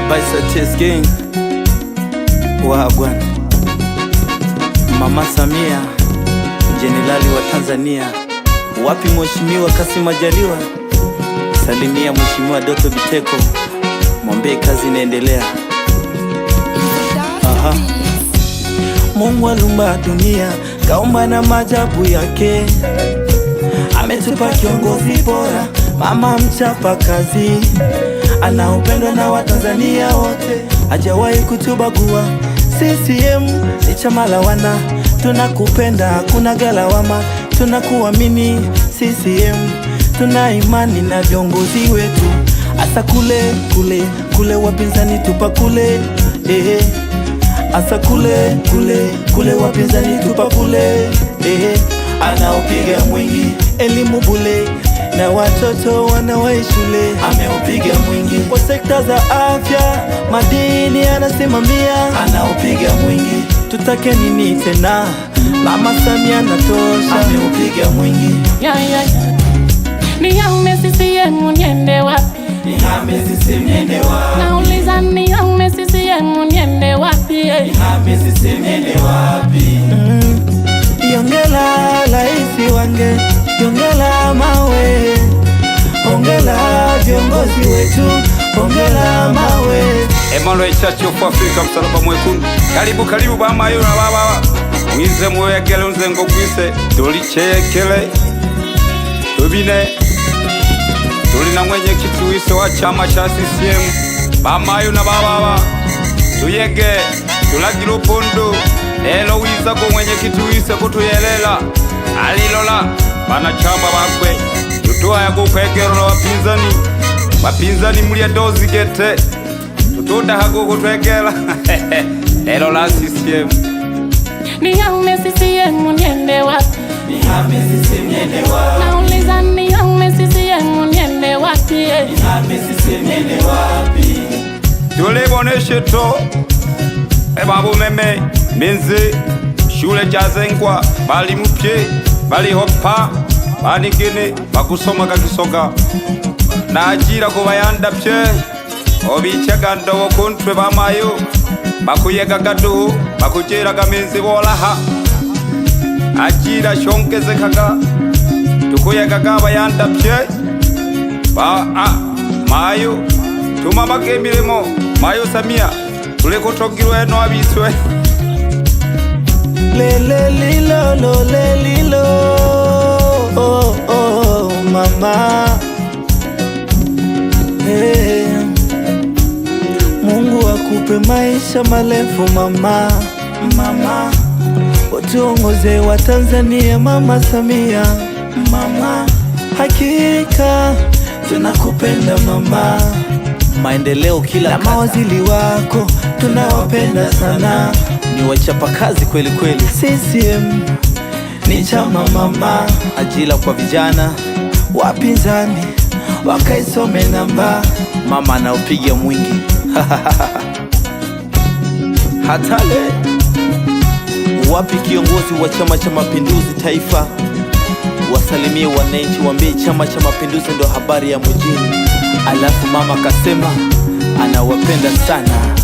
Biceps Gang Wagwan, Mama Samia, Jenerali wa Tanzania. Wapi Mheshimiwa Kassim Majaliwa? Salimia Mheshimiwa Doto Biteko, mwambie kazi inaendelea. Aha. Mungu aliumba dunia, kaumba na maajabu yake. Ametupa kiongozi bora, mama mchapa kazi, anaupendwa na Watanzania wote, hajawahi kutubagua. CCM ni chama la wana, tunakupenda, hakuna galawama, tunakuamini CCM, tuna imani na viongozi wetu. Asa kule wapinzani tupa kule, asa kule wapinzani tupa kule, anaupiga mwingi, elimu bule na watoto wanawai shule, ameupiga mwingi. Kwa sekta za afya, madini anasimamia, anaupiga mwingi. Tutake nini tena? Mama Samia natosha, ameupiga mwingi. Nihame CCM niende wapi? Nihame CCM niende wapi? Nauliza nihame CCM niende wapi? Nihame CCM niende wapi? Yongela raisi wange, yongela mawe, ongela viongozi wetu, ongela mawe. Emmanuel Church of Africa, msalaba mwekundu. Karibu bamayo na baba. Mwize mwegele unzengo kwise, tulichekele. Tubine. Tulina mwenyekiti wise wa chama cha CCM. Bamayo na baba. Tuyege, tulagira upundu. Elo wiza ko mwenyekiti wise kutuyelela. Alilola banachama bakwe. Tutoa ya kukwegero wapinzani mulia dozi gete. Tutoda hago kutwegela. Elo la CCM. Nihame CCM niende wapi? Nihame CCM niende wapi? Nauliza nihame CCM niende wapi? Nihame CCM niende wapi? Tuliboneshe to babu meme menze shule jazengwa bali mupye bali hopa bani gene bakusoma kakisoka na ajira ko bayanda pye obichega ndowo kontwe bamayo bakuyega gadu bakujera gamenze bolaha ajira shonkeze kaga tukuyega gabayanda pye ba mayo tuma bakemilemo mayo Samia tuleko togirwe no abiswe lele lilo mama. Mungu akupe maisha marefu mama, utuongoze wa Tanzania mama Samia, mama. Hakika tunakupenda mama, maendeleo kila na mawaziri wako tunawapenda sana, ni wachapa kazi kweli kweli. CCM ni chama mama, ajira kwa vijana, wapinzani wakaisome namba, mama anaupiga mwingi. Hatale wapi kiongozi wa Chama cha Mapinduzi taifa? Wasalimie wananchi, waambie Chama cha Mapinduzi ndo habari ya mjini. Alafu mama kasema anawapenda sana.